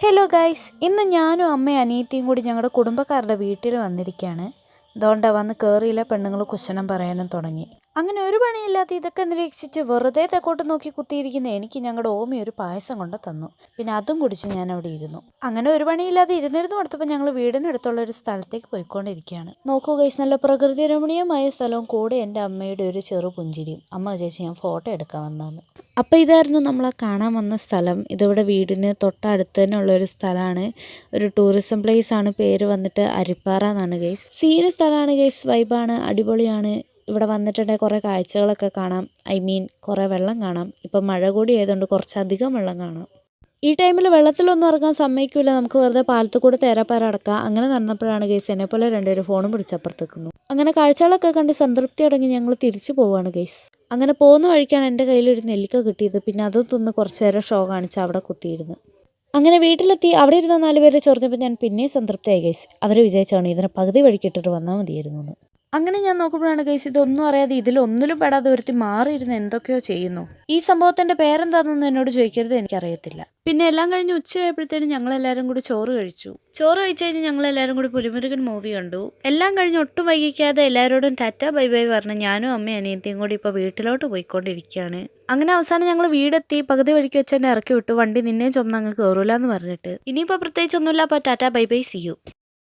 Hello guys, ഇന്ന് ഞാനും അമ്മയും അനിയത്തിയും കൂടി ഞങ്ങളുടെ കുടുംബക്കാരുടെ വീട്ടിൽ വന്നിരിക്കുകയാണ്. അതുകൊണ്ട് വന്ന് കയറിയില്ല, പെണ്ണുങ്ങൾ കുശനം പറയാനും തുടങ്ങി. അങ്ങനെ ഒരു പണിയില്ലാത്ത ഇതൊക്കെ നിരീക്ഷിച്ച് വെറുതെ തെക്കോട്ട് നോക്കി കുത്തിയിരിക്കുന്ന എനിക്ക് ഞങ്ങളുടെ ഓമി ഒരു പായസം കൊണ്ട് തന്നു. പിന്നെ അതും കുടിച്ച് ഞാൻ അവിടെ ഇരുന്നു. അങ്ങനെ ഒരു പണിയില്ലാതെ ഇരുന്നിരുന്ന് കൊടുത്തപ്പോൾ ഞങ്ങൾ വീടിനടുത്തുള്ള ഒരു സ്ഥലത്തേക്ക് പോയിക്കൊണ്ടിരിക്കുകയാണ്. നോക്കൂ ഗൈസ്, നല്ല പ്രകൃതി രമണീയമായ സ്ഥലവും കൂടെ എൻ്റെ അമ്മയുടെ ഒരു ചെറു പുഞ്ചിരിയും. അമ്മ വിചാരിച്ച് ഞാൻ ഫോട്ടോ എടുക്കാൻ വന്നതെന്ന്. അപ്പോൾ ഇതായിരുന്നു നമ്മളെ കാണാൻ വന്ന സ്ഥലം. ഇതിവിടെ വീടിന് തൊട്ടടുത്ത് തന്നെ ഉള്ളൊരു സ്ഥലമാണ്. ഒരു ടൂറിസം പ്ലേസ് ആണ്. പേര് വന്നിട്ട് അരിപ്പാറ എന്നാണ് ഗൈസ്. സീന് സ്ഥലമാണ് ഗൈസ്, വൈബാണ്, അടിപൊളിയാണ്. ഇവിടെ വന്നിട്ടുണ്ടെങ്കിൽ കുറേ കാഴ്ചകളൊക്കെ കാണാം. കുറേ വെള്ളം കാണാം. ഇപ്പം മഴ കൂടി ആയതുകൊണ്ട് കുറച്ചധികം വെള്ളം കാണാം. ഈ ടൈമിൽ വെള്ളത്തിലൊന്നും ഇറങ്ങാൻ സമ്മതിക്കില്ല. നമുക്ക് വെറുതെ പാലത്ത് കൂടെ തേരാപ്പാര അടക്കാം. അങ്ങനെ നടന്നപ്പോഴാണ് ഗൈസ് എന്നെപ്പോലെ രണ്ടുപേരും ഫോണും പിടിച്ചപ്പുറത്തേക്കുന്നു. അങ്ങനെ കാഴ്ചകളൊക്കെ കണ്ട് സംതൃപ്തി അടങ്ങി ഞങ്ങൾ തിരിച്ചു പോവുകയാണ് ഗൈസ്. അങ്ങനെ പോകുന്ന വഴിക്കാണ് എൻ്റെ കയ്യിലൊരു നെല്ലിക്ക കിട്ടിയത്. പിന്നെ അത് തിന്ന് കുറച്ച് നേരം ഷോ കാണിച്ച് അവിടെ കുത്തിയിരുന്നു. അങ്ങനെ വീട്ടിലെത്തി അവിടെ ഇരുന്ന 4 പേരെ ചൊറിഞ്ഞപ്പോൾ ഞാൻ പിന്നെയും സംതൃപ്തിയായി ഗൈസ്. അവർ വിചാരിച്ചാണ് ഇതിനെ പകുതി വഴിക്കിട്ടിട്ട് വന്നാൽ മതിയായിരുന്നു എന്ന്. അങ്ങനെ ഞാൻ നോക്കുമ്പോഴാണ് ഗൈസ് ഇതൊന്നും അറിയാതെ ഇതിലൊന്നിലും പെടാതെ ഒരുത്തി മാറിയിരുന്ന് എന്തൊക്കെയോ ചെയ്യുന്നു. ഈ സംഭവത്തിൻ്റെ പേരെന്താണെന്ന് എന്നോട് ചോദിക്കരുത്, എനിക്കറിയത്തില്ല. പിന്നെ എല്ലാം കഴിഞ്ഞ് ഉച്ചയായപ്പോഴത്തേനും ഞങ്ങളെല്ലാവരും കൂടി ചോറ് കഴിച്ചു. ചോറ് കഴിച്ച് കഴിഞ്ഞ് ഞങ്ങളെല്ലാവരും കൂടി പുലിമുരുകൻ മൂവി കണ്ടു. എല്ലാം കഴിഞ്ഞ് ഒട്ടും വൈകിക്കാതെ എല്ലാവരോടും ടാറ്റ ബൈ ബൈ പറഞ്ഞ് ഞാനും അമ്മയും അനിയത്തിയും കൂടി ഇപ്പോൾ വീട്ടിലോട്ട് പോയിക്കൊണ്ടിരിക്കുകയാണ്. അങ്ങനെ അവസാനം ഞങ്ങൾ വീടെത്തി. പകുതി വഴിക്ക് വെച്ച് തന്നെ ഇറക്കി വിട്ടു. വണ്ടി നിന്നെ ചുമന്ന് അങ്ങ് കയറൂല എന്ന് പറഞ്ഞിട്ട്. ഇനിയിപ്പോൾ പ്രത്യേകിച്ചൊന്നുമില്ല. അപ്പോൾ tata bye bye, see U.